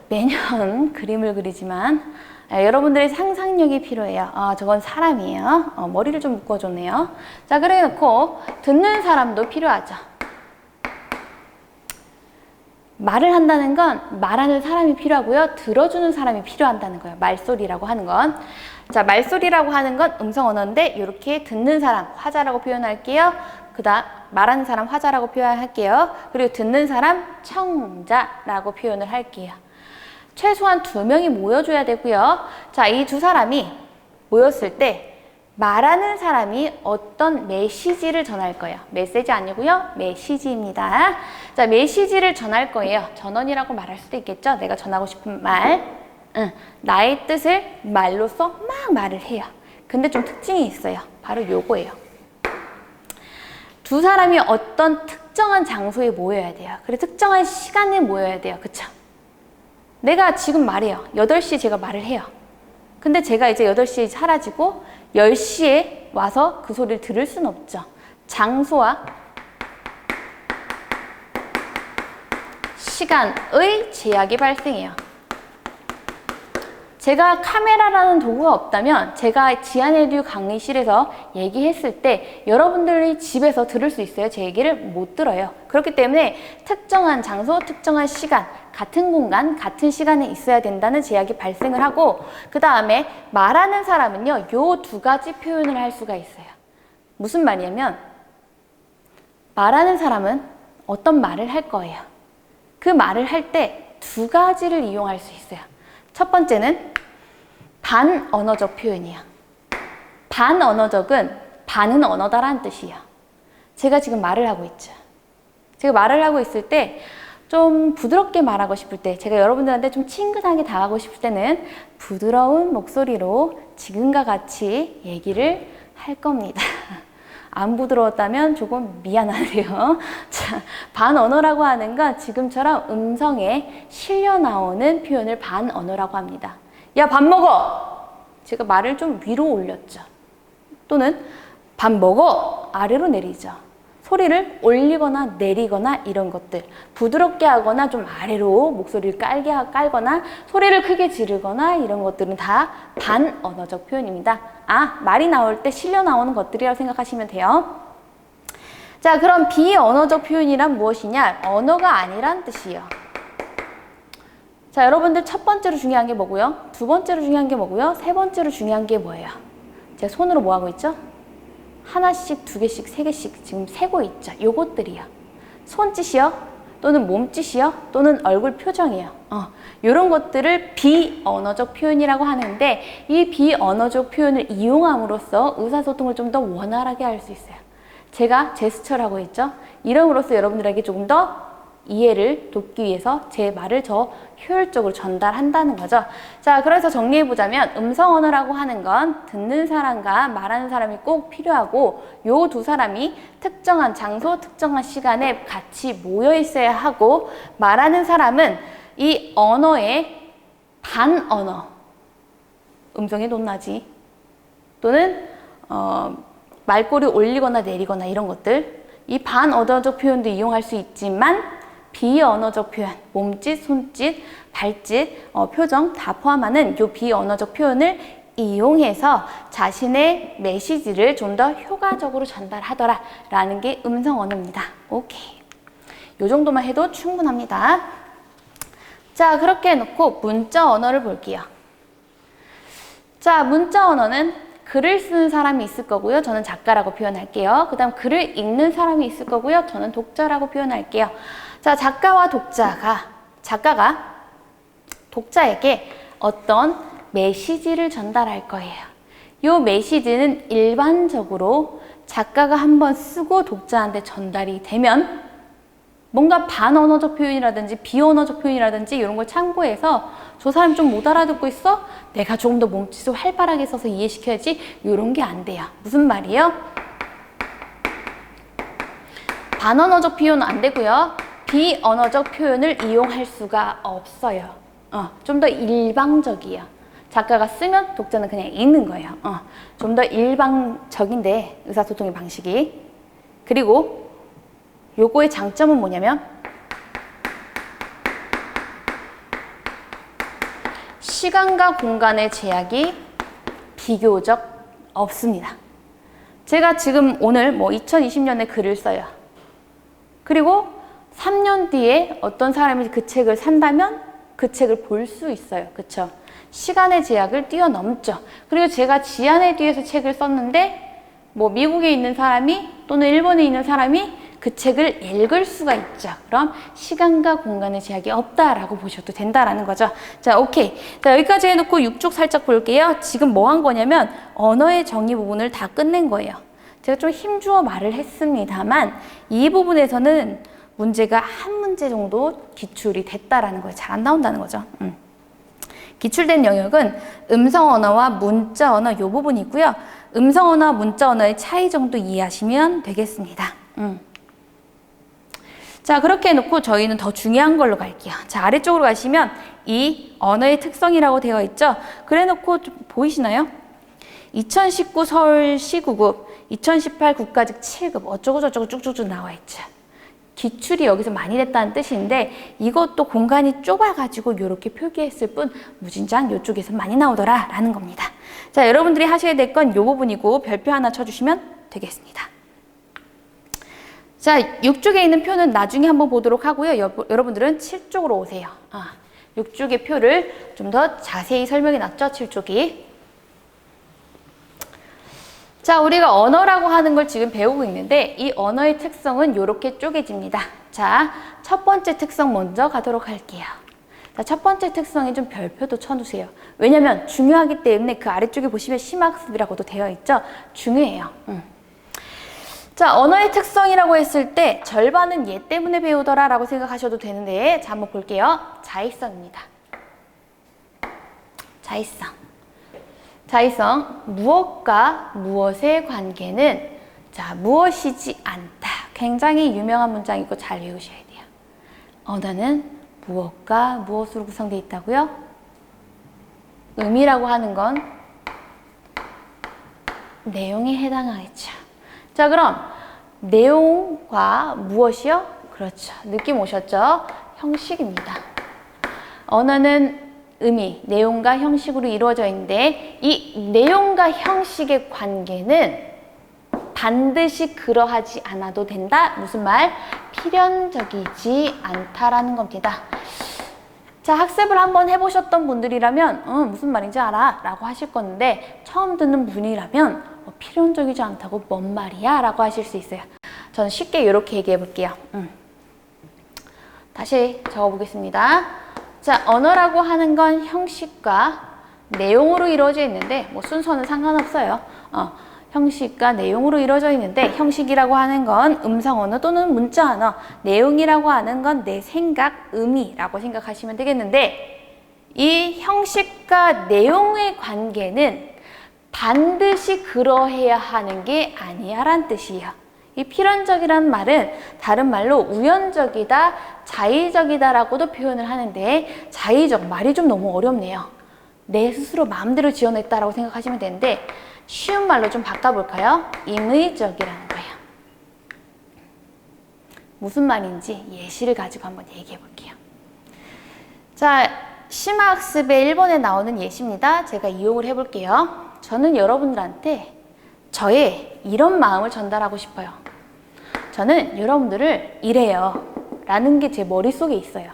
매년 그림을 그리지만 여러분들의 상상력이 필요해요. 저건 사람이에요. 머리를 좀 묶어줬네요. 자, 그래 놓고 듣는 사람도 필요하죠. 말을 한다는 건 말하는 사람이 필요하고요. 들어주는 사람이 필요한다는 거예요. 말소리라고 하는 건. 자, 말소리라고 하는 건 음성 언어인데 이렇게 듣는 사람 화자라고 표현할게요. 그다음 말하는 사람 화자라고 표현할게요. 그리고 듣는 사람 청자라고 표현을 할게요. 최소한 2명이 모여줘야 되고요. 자, 이 두 사람이 모였을 때 말하는 사람이 어떤 메시지를 전할 거예요. 메시지 아니고요. 메시지입니다. 자, 메시지를 전할 거예요. 전원이라고 말할 수도 있겠죠. 내가 전하고 싶은 말. 나의 뜻을 말로써 막 말을 해요. 근데 좀 특징이 있어요. 바로 요거예요. 두 사람이 어떤 특정한 장소에 모여야 돼요. 그리고 특정한 시간에 모여야 돼요. 그쵸? 내가 지금 말해요. 8시에 제가 말을 해요. 근데 제가 이제 8시에 사라지고 10시에 와서 그 소리를 들을 수는 없죠. 장소와 시간의 제약이 발생해요. 제가 카메라라는 도구가 없다면 제가 지안에듀 강의실에서 얘기했을 때 여러분들이 집에서 들을 수 있어요. 제 얘기를 못 들어요. 그렇기 때문에 특정한 장소, 특정한 시간, 같은 공간, 같은 시간에 있어야 된다는 제약이 발생을 하고 그 다음에 말하는 사람은요. 요 두 가지 표현을 할 수가 있어요. 무슨 말이냐면 말하는 사람은 어떤 말을 할 거예요. 그 말을 할 때 두 가지를 이용할 수 있어요. 첫 번째는 반언어적 표현이에요. 반언어적은 반은 언어다라는 뜻이에요. 제가 지금 말을 하고 있죠. 제가 말을 하고 있을 때 좀 부드럽게 말하고 싶을 때 제가 여러분들한테 좀 친근하게 다가가고 싶을 때는 부드러운 목소리로 지금과 같이 얘기를 할 겁니다. 안 부드러웠다면 조금 미안하네요. 자, 반언어라고 하는 건 지금처럼 음성에 실려 나오는 표현을 반언어라고 합니다. 야, 밥 먹어! 제가 말을 좀 위로 올렸죠. 또는 밥 먹어! 아래로 내리죠. 소리를 올리거나 내리거나 이런 것들. 부드럽게 하거나 좀 아래로 목소리를 깔거나 소리를 크게 지르거나 이런 것들은 다 반언어적 표현입니다. 아, 말이 나올 때 실려 나오는 것들이라고 생각하시면 돼요. 자, 그럼 비언어적 표현이란 무엇이냐? 언어가 아니란 뜻이에요. 자, 여러분들 첫 번째로 중요한 게 뭐고요? 두 번째로 중요한 게 뭐고요? 세 번째로 중요한 게 뭐예요? 제가 손으로 뭐 하고 있죠? 하나씩, 두 개씩, 세 개씩 지금 세고 있죠. 요것들이요. 손짓이요, 또는 몸짓이요, 또는 얼굴 표정이요. 이런 것들을 비언어적 표현이라고 하는데 이 비언어적 표현을 이용함으로써 의사소통을 좀 더 원활하게 할 수 있어요. 제가 제스처를 하고 있죠. 이름으로써 여러분들에게 조금 더 이해를 돕기 위해서 제 말을 더 효율적으로 전달한다는 거죠. 자, 그래서 정리해보자면 음성 언어라고 하는 건 듣는 사람과 말하는 사람이 꼭 필요하고 요 두 사람이 특정한 장소, 특정한 시간에 같이 모여 있어야 하고 말하는 사람은 이 언어의 반언어, 음성이 높낮이 또는 말꼬리 올리거나 내리거나 이런 것들 이 반언어적 표현도 이용할 수 있지만 비언어적 표현, 몸짓, 손짓, 발짓, 표정 다 포함하는 이 비언어적 표현을 이용해서 자신의 메시지를 좀 더 효과적으로 전달하더라 라는 게 음성 언어입니다. 오케이. 이 정도만 해도 충분합니다. 자, 그렇게 해놓고 문자 언어를 볼게요. 자, 문자 언어는 글을 쓰는 사람이 있을 거고요. 저는 작가라고 표현할게요. 그 다음 글을 읽는 사람이 있을 거고요. 저는 독자라고 표현할게요. 자, 작가가 독자에게 어떤 메시지를 전달할 거예요. 이 메시지는 일반적으로 작가가 한번 쓰고 독자한테 전달이 되면 뭔가 반언어적 표현이라든지 비언어적 표현이라든지 이런 걸 참고해서 저 사람이 좀 못 알아듣고 있어? 내가 조금 더 몸짓을 활발하게 써서 이해시켜야지. 이런 게 안 돼요. 무슨 말이에요? 반언어적 표현은 안 되고요. 비언어적 표현을 이용할 수가 없어요. 좀 더 일방적이에요. 작가가 쓰면 독자는 그냥 읽는 거예요. 좀 더 일방적인데 의사소통의 방식이. 그리고 요거의 장점은 뭐냐면 시간과 공간의 제약이 비교적 없습니다. 제가 지금 오늘 2020년에 글을 써요. 그리고 3년 뒤에 어떤 사람이 그 책을 산다면 그 책을 볼 수 있어요. 그쵸? 시간의 제약을 뛰어넘죠. 그리고 제가 지안에 뒤에서 책을 썼는데 미국에 있는 사람이 또는 일본에 있는 사람이 그 책을 읽을 수가 있죠. 그럼 시간과 공간의 제약이 없다라고 보셔도 된다라는 거죠. 자, 오케이. 자, 여기까지 해놓고 6쪽 살짝 볼게요. 지금 뭐 한 거냐면 언어의 정의 부분을 다 끝낸 거예요. 제가 좀 힘주어 말을 했습니다만 이 부분에서는 문제가 한 문제 정도 기출이 됐다라는 거예요. 잘 안 나온다는 거죠. 기출된 영역은 음성 언어와 문자 언어 이 부분이 있고요. 음성 언어와 문자 언어의 차이 정도 이해하시면 되겠습니다. 자, 그렇게 해놓고 저희는 더 중요한 걸로 갈게요. 자, 아래쪽으로 가시면 이 언어의 특성이라고 되어 있죠. 그래 놓고 좀 보이시나요? 2019 서울시 9급, 2018 국가직 7급 어쩌고저쩌고 쭉쭉쭉 나와 있죠. 기출이 여기서 많이 됐다는 뜻인데 이것도 공간이 좁아가지고 이렇게 표기했을 뿐 무진장 이쪽에서 많이 나오더라 라는 겁니다. 자, 여러분들이 하셔야 될 건 이 부분이고 별표 하나 쳐주시면 되겠습니다. 자, 6쪽에 있는 표는 나중에 한번 보도록 하고요. 여러분들은 7쪽으로 오세요. 6쪽의 표를 좀 더 자세히 설명해 놨죠. 7쪽이. 자, 우리가 언어라고 하는 걸 지금 배우고 있는데 이 언어의 특성은 이렇게 쪼개집니다. 자, 첫 번째 특성 먼저 가도록 할게요. 자, 첫 번째 특성에 좀 별표도 쳐두세요. 왜냐면 중요하기 때문에 그 아래쪽에 보시면 심학습이라고도 되어 있죠. 중요해요. 자, 언어의 특성이라고 했을 때 절반은 얘 때문에 배우더라 라고 생각하셔도 되는데 자, 한번 볼게요. 자의성입니다. 자의성. 자의성, 무엇과 무엇의 관계는 자, 무엇이지 않다. 굉장히 유명한 문장이고 잘 외우셔야 돼요. 언어는 무엇과 무엇으로 구성되어 있다고요? 의미라고 하는 건 내용에 해당하겠죠. 자, 그럼 내용과 무엇이요? 그렇죠. 느낌 오셨죠? 형식입니다. 언어는 의미, 내용과 형식으로 이루어져 있는데 이 내용과 형식의 관계는 반드시 그러하지 않아도 된다. 무슨 말? 필연적이지 않다라는 겁니다. 자, 학습을 한번 해보셨던 분들이라면 무슨 말인지 알아? 라고 하실 건데 처음 듣는 분이라면 필연적이지 않다고 뭔 말이야? 라고 하실 수 있어요. 저는 쉽게 이렇게 얘기해 볼게요. 다시 적어보겠습니다. 자, 언어라고 하는 건 형식과 내용으로 이루어져 있는데 뭐 순서는 상관없어요. 형식과 내용으로 이루어져 있는데 형식이라고 하는 건 음성 언어 또는 문자 언어, 내용이라고 하는 건 내 생각, 의미라고 생각하시면 되겠는데 이 형식과 내용의 관계는 반드시 그러해야 하는 게 아니야 라는 뜻이에요. 이 필연적이라는 말은 다른 말로 우연적이다, 자의적이다 라고도 표현을 하는데 자의적, 말이 좀 너무 어렵네요. 내 스스로 마음대로 지어냈다라고 생각하시면 되는데 쉬운 말로 좀 바꿔볼까요? 임의적이라는 거예요. 무슨 말인지 예시를 가지고 한번 얘기해 볼게요. 자, 심화학습의 1번에 나오는 예시입니다. 제가 이용을 해볼게요. 저는 여러분들한테 저의 이런 마음을 전달하고 싶어요. 저는 여러분들을 이래요 라는 게 제 머릿속에 있어요.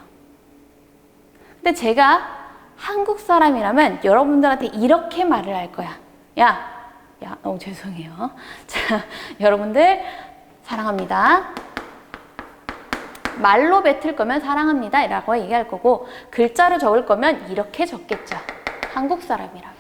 근데 제가 한국 사람이라면 여러분들한테 이렇게 말을 할 거야. 야, 죄송해요. 자, 여러분들 사랑합니다. 말로 뱉을 거면 사랑합니다 라고 얘기할 거고 글자로 적을 거면 이렇게 적겠죠. 한국 사람이라면.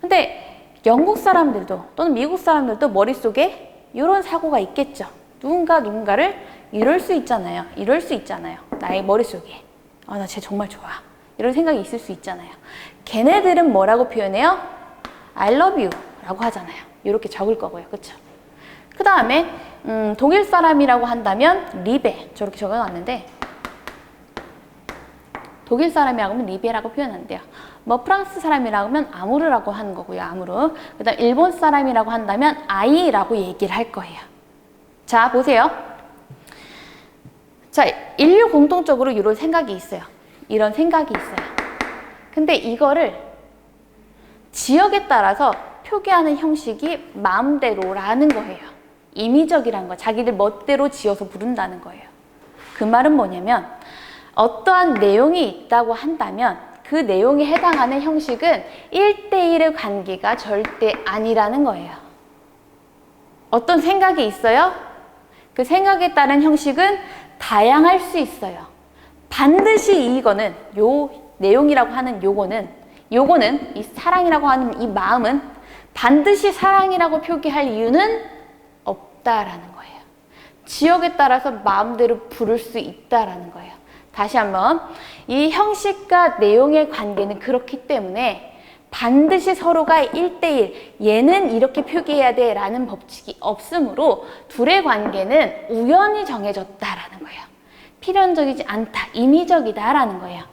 근데 영국 사람들도 또는 미국 사람들도 머릿속에 이런 사고가 있겠죠. 누군가를 이럴 수 있잖아요. 이럴 수 있잖아요. 나의 머릿속에. 나 쟤 정말 좋아. 이런 생각이 있을 수 있잖아요. 걔네들은 뭐라고 표현해요? I love you 라고 하잖아요. 이렇게 적을 거고요. 그쵸? 그 다음에 독일 사람이라고 한다면 리베 저렇게 적어놨는데 독일 사람이라고 하면 리베라고 표현한대요. 뭐 프랑스 사람이라고 하면 아무르라고 하는 거고요. 아무르. 그 다음 일본 사람이라고 한다면 아이라고 얘기를 할 거예요. 자, 보세요. 자, 인류 공통적으로 이런 생각이 있어요. 이런 생각이 있어요. 근데 이거를 지역에 따라서 표기하는 형식이 마음대로라는 거예요. 임의적이라는 거, 자기들 멋대로 지어서 부른다는 거예요. 그 말은 뭐냐면 어떠한 내용이 있다고 한다면 그 내용에 해당하는 형식은 1대1의 관계가 절대 아니라는 거예요. 어떤 생각이 있어요? 그 생각에 따른 형식은 다양할 수 있어요. 반드시 이거는 요 내용이라고 하는 요거는 이 사랑이라고 하는 이 마음은 반드시 사랑이라고 표기할 이유는 없다라는 거예요. 지역에 따라서 마음대로 부를 수 있다라는 거예요. 다시 한번 이 형식과 내용의 관계는 그렇기 때문에 반드시 서로가 1대1 얘는 이렇게 표기해야 돼 라는 법칙이 없으므로 둘의 관계는 우연히 정해졌다라는 거예요. 필연적이지 않다, 임의적이다 라는 거예요.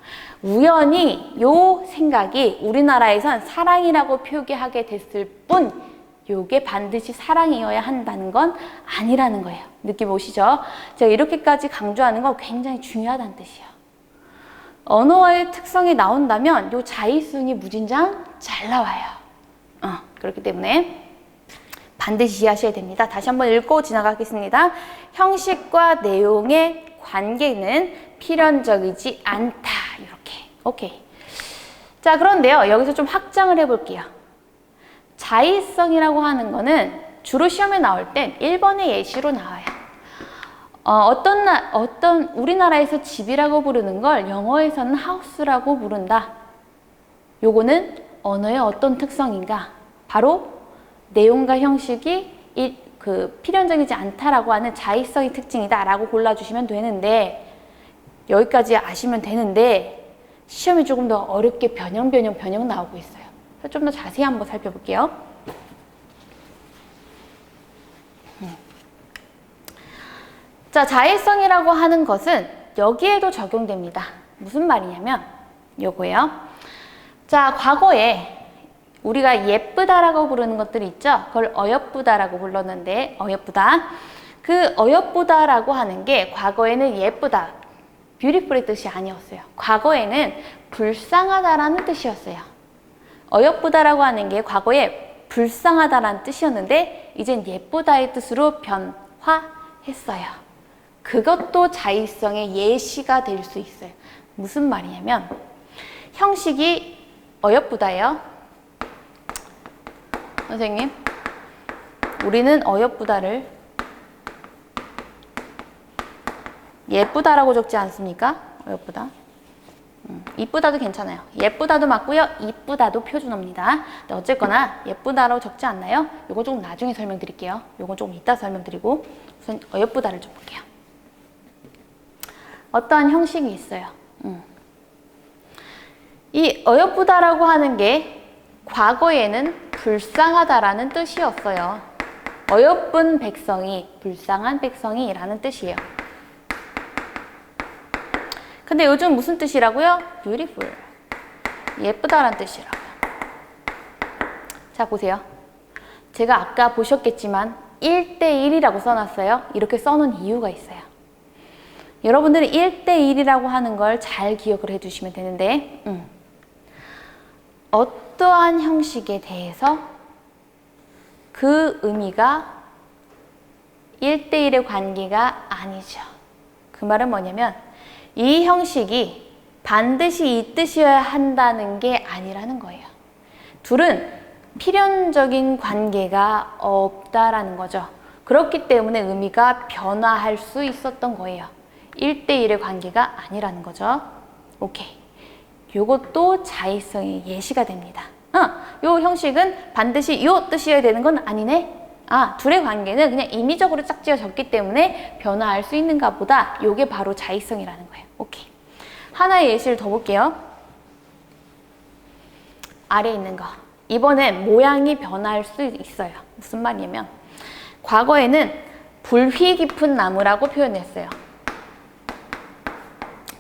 우연히 요 생각이 우리나라에선 사랑이라고 표기하게 됐을 뿐 요게 반드시 사랑이어야 한다는 건 아니라는 거예요. 느낌 오시죠? 제가 이렇게까지 강조하는 건 굉장히 중요하다는 뜻이에요. 언어의 특성이 나온다면 요 자의성이 무진장 잘 나와요. 그렇기 때문에 반드시 이해하셔야 됩니다. 다시 한번 읽고 지나가겠습니다. 형식과 내용의 관계는 필연적이지 않다. 이렇게. 오케이. 자, 그런데요. 여기서 좀 확장을 해볼게요. 자의성이라고 하는 거는 주로 시험에 나올 땐 1번의 예시로 나와요. 어떤 우리나라에서 집이라고 부르는 걸 영어에서는 하우스라고 부른다. 요거는 언어의 어떤 특성인가? 바로 내용과 형식이 필연적이지 않다라고 하는 자의성의 특징이다라고 골라주시면 되는데 여기까지 아시면 되는데 시험이 조금 더 어렵게 변형 나오고 있어요. 그래서 좀 더 자세히 한번 살펴볼게요. 자, 자의성이라고 하는 것은 여기에도 적용됩니다. 무슨 말이냐면 요거예요. 자, 과거에 우리가 예쁘다라고 부르는 것들이 있죠. 그걸 어여쁘다라고 불렀는데 어여쁘다. 그 어여쁘다라고 하는 게 과거에는 예쁘다, 뷰티풀의 뜻이 아니었어요. 과거에는 불쌍하다라는 뜻이었어요. 어여쁘다라고 하는 게 과거에 불쌍하다라는 뜻이었는데 이젠 예쁘다의 뜻으로 변화했어요. 그것도 자의성의 예시가 될 수 있어요. 무슨 말이냐면 형식이 어여쁘다예요. 선생님, 우리는 어여쁘다를 예쁘다라고 적지 않습니까? 어여쁘다. 이쁘다도 괜찮아요. 예쁘다도 맞고요. 이쁘다도 표준어입니다. 근데 어쨌거나 예쁘다라고 적지 않나요? 이거 조금 나중에 설명드릴게요. 이건 조금 이따 설명드리고 우선 어여쁘다를 좀 볼게요. 어떠한 형식이 있어요. 이 어여쁘다라고 하는 게 과거에는 불쌍하다라는 뜻이었어요. 어여쁜 백성이, 불쌍한 백성이라는 뜻이에요. 근데 요즘 무슨 뜻이라고요? beautiful. 예쁘다라는 뜻이라고요. 자, 보세요. 제가 아까 보셨겠지만 1대1이라고 써놨어요. 이렇게 써놓은 이유가 있어요. 여러분들은 1대1이라고 하는 걸 잘 기억을 해두시면 되는데 어떠한 형식에 대해서 그 의미가 1대1의 관계가 아니죠. 그 말은 뭐냐면 이 형식이 반드시 이 뜻이어야 한다는 게 아니라는 거예요. 둘은 필연적인 관계가 없다라는 거죠. 그렇기 때문에 의미가 변화할 수 있었던 거예요. 1대1의 관계가 아니라는 거죠. 오케이. 요것도 자의성의 예시가 됩니다. 요 형식은 반드시 요 뜻이어야 되는 건 아니네. 둘의 관계는 그냥 임의적으로 짝지어졌기 때문에 변화할 수 있는가 보다. 요게 바로 자의성이라는 거예요. 오케이. 하나의 예시를 더 볼게요. 아래에 있는 거. 이번엔 모양이 변화할 수 있어요. 무슨 말이냐면 과거에는 불휘 깊은 나무라고 표현했어요.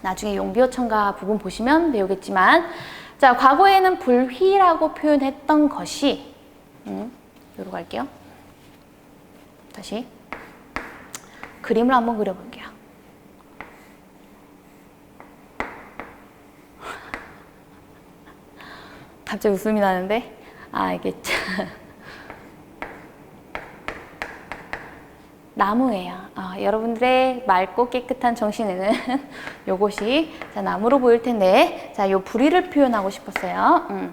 나중에 용비어천가 부분 보시면 배우겠지만 자, 과거에는 불휘라고 표현했던 것이 여기로 갈게요. 다시 그림을 한번 그려볼게요. 갑자기 웃음이 나는데 이게 나무예요. 여러분들의 맑고 깨끗한 정신에는 요것이 자, 나무로 보일 텐데 자, 요 뿌리를 표현하고 싶었어요.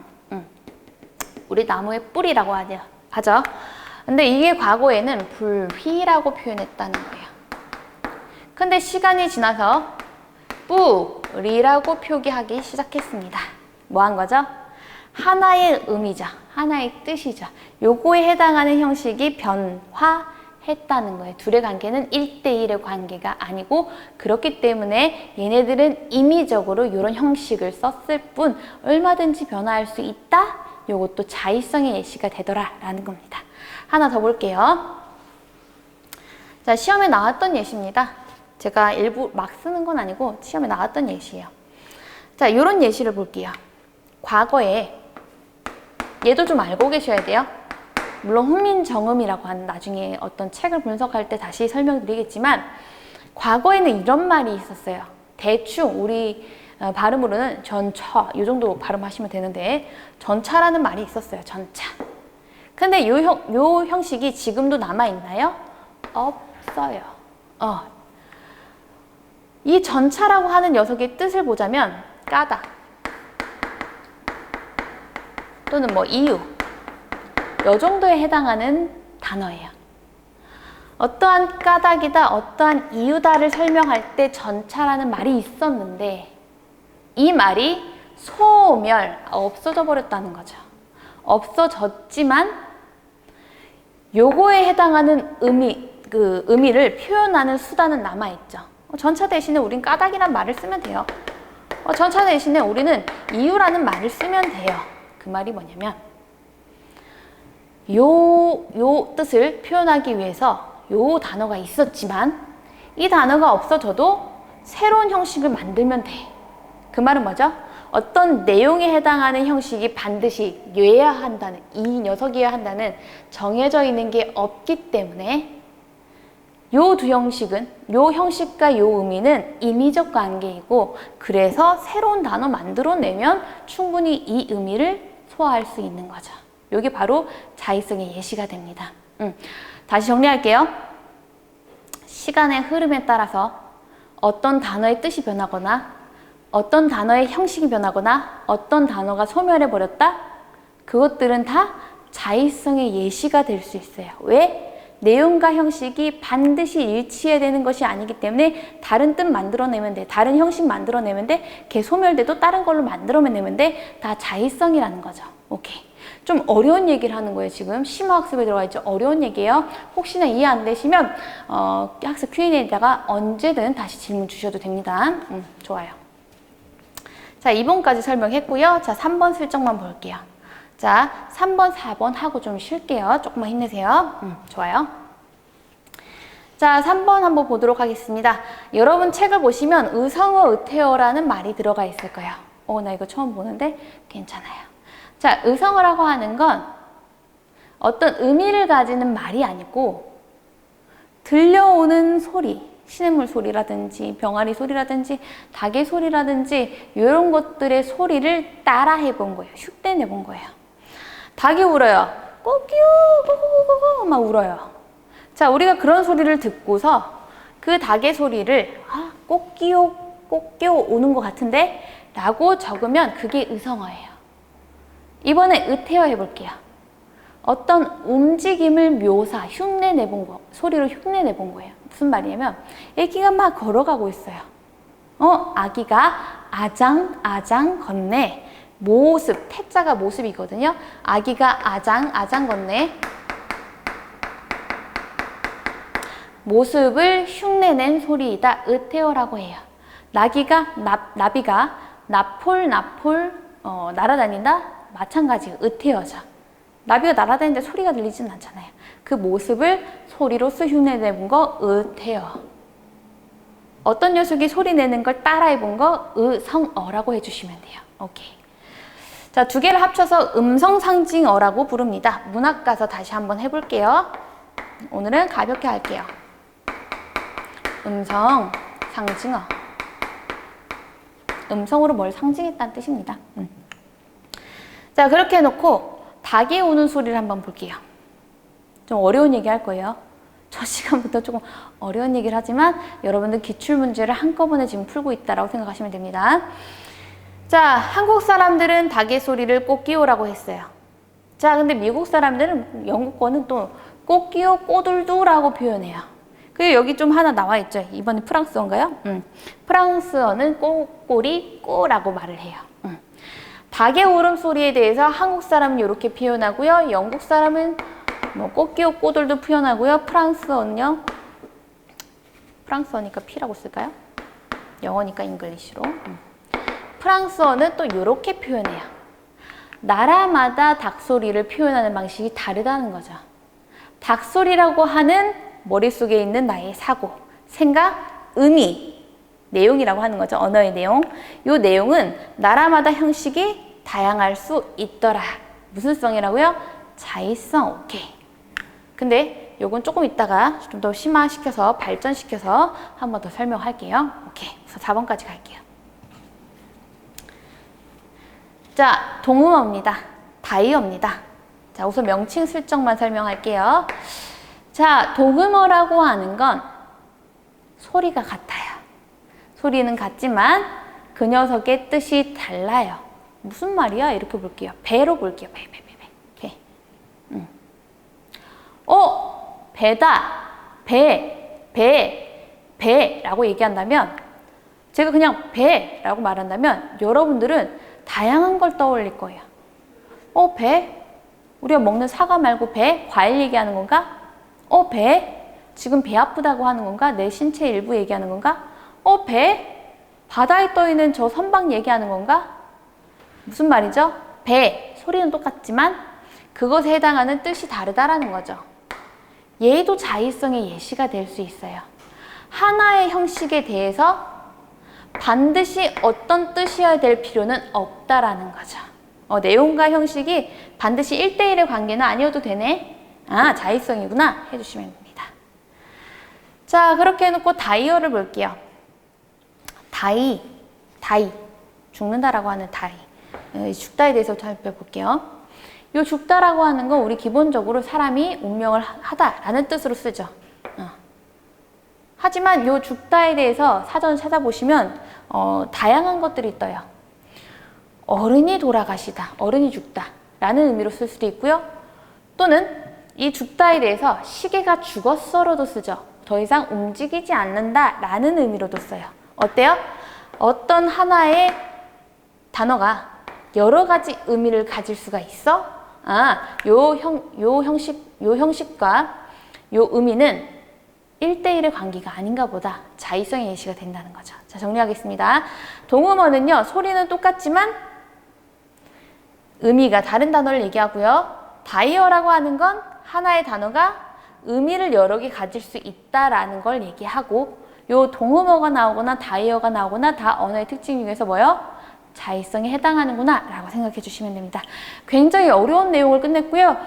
우리 나무의 뿌리라고 하죠. 근데 이게 과거에는 불휘라고 표현했다는 거예요. 근데 시간이 지나서 뿌리라고 표기하기 시작했습니다. 뭐 한 거죠? 하나의 의미죠. 하나의 뜻이죠. 요거에 해당하는 형식이 변화했다는 거예요. 둘의 관계는 1대1의 관계가 아니고 그렇기 때문에 얘네들은 임의적으로 이런 형식을 썼을 뿐 얼마든지 변화할 수 있다. 요것도 자의성의 예시가 되더라라는 겁니다. 하나 더 볼게요. 자, 시험에 나왔던 예시입니다. 제가 일부 막 쓰는 건 아니고 시험에 나왔던 예시예요. 자, 요런 예시를 볼게요. 과거에 얘도 좀 알고 계셔야 돼요. 물론 훈민정음이라고 하는 나중에 어떤 책을 분석할 때 다시 설명드리겠지만 과거에는 이런 말이 있었어요. 대충 우리 발음으로는 전차 이 정도 발음하시면 되는데 전차라는 말이 있었어요. 전차. 근데 요 형식이 지금도 남아있나요? 없어요. 이 전차라고 하는 녀석의 뜻을 보자면 까다 또는 뭐 이유 요 정도에 해당하는 단어예요. 어떠한 까닭이다, 어떠한 이유다를 설명할 때 전차라는 말이 있었는데 이 말이 소멸, 없어져 버렸다는 거죠. 없어졌지만 요거에 해당하는 의미를 표현하는 수단은 남아있죠. 전차 대신에 우린 까닭이란 말을 쓰면 돼요. 전차 대신에 우리는 이유라는 말을 쓰면 돼요. 그 말이 뭐냐면 요 뜻을 표현하기 위해서 요 단어가 있었지만 이 단어가 없어져도 새로운 형식을 만들면 돼. 그 말은 뭐죠? 어떤 내용에 해당하는 형식이 반드시 뇌야 한다는, 이 녀석이어야 한다는 정해져 있는 게 없기 때문에 요 두 형식은, 요 형식과 요 의미는 임의적 관계이고 그래서 새로운 단어 만들어내면 충분히 이 의미를 소화할 수 있는 거죠. 요게 바로 자의성의 예시가 됩니다. 다시 정리할게요. 시간의 흐름에 따라서 어떤 단어의 뜻이 변하거나 어떤 단어의 형식이 변하거나 어떤 단어가 소멸해버렸다? 그것들은 다 자의성의 예시가 될 수 있어요. 왜? 내용과 형식이 반드시 일치해야 되는 것이 아니기 때문에 다른 뜻 만들어내면 돼. 다른 형식 만들어내면 돼. 걔 소멸돼도 다른 걸로 만들어내면 돼. 다 자의성이라는 거죠. 오케이. 좀 어려운 얘기를 하는 거예요. 지금 심화학습에 들어가 있죠. 어려운 얘기예요. 혹시나 이해 안 되시면 학습 Q&A에다가 언제든 다시 질문 주셔도 됩니다. 좋아요. 자, 2번까지 설명했고요. 자, 3번 슬쩍만 볼게요. 자, 3번, 4번 하고 좀 쉴게요. 조금만 힘내세요. 좋아요. 자, 3번 한번 보도록 하겠습니다. 여러분 책을 보시면 의성어, 의태어라는 말이 들어가 있을 거예요. 나 이거 처음 보는데 괜찮아요. 자, 의성어라고 하는 건 어떤 의미를 가지는 말이 아니고 들려오는 소리, 시냇물 소리라든지 병아리 소리라든지 닭의 소리라든지 이런 것들의 소리를 따라 해본 거예요. 흉내내 본 거예요. 닭이 울어요. 꼬끼요, 꼬꼬꼬꼬 막 울어요. 자, 우리가 그런 소리를 듣고서 그 닭의 소리를 꼬끼요, 꼬끼요 우는 것 같은데 라고 적으면 그게 의성어예요. 이번에 의태어 해볼게요. 어떤 움직임을 흉내 내본 거, 소리로 흉내 내본 거예요. 무슨 말이냐면 애기가 막 걸어가고 있어요. 아기가 아장 걷네. 모습, 태자가 모습이거든요. 아기가 아장 걷네. 모습을 흉내낸 소리이다. 의태어라고 해요. 나비가 나폴 날아다닌다. 마찬가지예요. 의태어죠. 나비가 날아다니는데 소리가 들리진 않잖아요. 그 모습을 소리로서 흉내내본 거 의태어. 어떤 녀석이 소리 내는 걸 따라해본 거 의성어라고 해주시면 돼요. 오케이. 자, 두 개를 합쳐서 음성상징어라고 부릅니다. 문학 가서 다시 한번 해볼게요. 오늘은 가볍게 할게요. 음성상징어. 음성으로 뭘 상징했다는 뜻입니다. 자, 그렇게 해놓고 닭이 우는 소리를 한번 볼게요. 좀 어려운 얘기 할 거예요. 첫 시간부터 조금 어려운 얘기를 하지만 여러분들 기출문제를 한꺼번에 지금 풀고 있다고 생각하시면 됩니다. 자, 한국 사람들은 닭의 소리를 꼬끼요라고 했어요. 자, 근데 미국 사람들은 영국어는 또 꼬끼요, 꼬들두라고 표현해요. 그리고 여기 좀 하나 나와 있죠. 이번에 프랑스어인가요? 프랑스어는 꼬꼬리 꼬라고 말을 해요. 닭의 울음소리에 대해서 한국 사람은 이렇게 표현하고요. 영국 사람은 뭐 꼬끼오 꼬돌도 표현하고요. 프랑스어는요. 프랑스어니까 P라고 쓸까요? 영어니까 잉글리시로. 프랑스어는 또 이렇게 표현해요. 나라마다 닭소리를 표현하는 방식이 다르다는 거죠. 닭소리라고 하는 머릿속에 있는 나의 사고, 생각, 의미, 내용이라고 하는 거죠. 언어의 내용. 이 내용은 나라마다 형식이 다양할 수 있더라. 무슨 성이라고요? 자의성. 오케이. 근데 요건 조금 이따가 좀 더 심화시켜서 발전시켜서 한 번 더 설명할게요. 오케이. 우선 4번까지 갈게요. 자, 동음어입니다. 다이어입니다. 자, 우선 명칭 슬쩍만 설명할게요. 자, 동음어라고 하는 건 소리가 같아요. 소리는 같지만 그 녀석의 뜻이 달라요. 무슨 말이야? 이렇게 볼게요. 배로 볼게요. 배. 배다. 배라고 얘기한다면, 제가 그냥 배라고 말한다면 여러분들은 다양한 걸 떠올릴 거예요. 배? 우리가 먹는 사과 말고 배? 과일 얘기하는 건가? 배? 지금 배 아프다고 하는 건가? 내 신체 일부 얘기하는 건가? 배? 바다에 떠있는 저 선박 얘기하는 건가? 무슨 말이죠? 배, 소리는 똑같지만 그것에 해당하는 뜻이 다르다라는 거죠. 얘도 자의성의 예시가 될 수 있어요. 하나의 형식에 대해서 반드시 어떤 뜻이어야 될 필요는 없다라는 거죠. 내용과 형식이 반드시 1대1의 관계는 아니어도 되네. 자의성이구나 해주시면 됩니다. 자, 그렇게 해놓고 다이어를 볼게요. 다이, 죽는다라고 하는 다이. 죽다에 대해서 살펴볼게요. 이 죽다라고 하는 건 우리 기본적으로 사람이 운명을 하다라는 뜻으로 쓰죠. 하지만 이 죽다에 대해서 사전을 찾아보시면 다양한 것들이 떠요. 어른이 돌아가시다, 어른이 죽다 라는 의미로 쓸 수도 있고요. 또는 이 죽다에 대해서 시계가 죽었어로도 쓰죠. 더 이상 움직이지 않는다 라는 의미로도 써요. 어때요? 어떤 하나의 단어가 여러 가지 의미를 가질 수가 있어? 요 형식과 요 의미는 1대1의 관계가 아닌가 보다. 자의성의 예시가 된다는 거죠. 자, 정리하겠습니다. 동음어는요, 소리는 똑같지만 의미가 다른 단어를 얘기하고요. 다이어라고 하는 건 하나의 단어가 의미를 여러 개 가질 수 있다라는 걸 얘기하고, 요 동음어가 나오거나 다이어가 나오거나 다 언어의 특징 중에서 뭐요? 자의성에 해당하는구나 라고 생각해 주시면 됩니다. 굉장히 어려운 내용을 끝냈고요.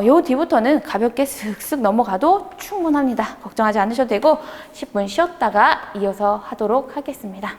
요 뒤부터는 가볍게 슥슥 넘어가도 충분합니다. 걱정하지 않으셔도 되고 10분 쉬었다가 이어서 하도록 하겠습니다.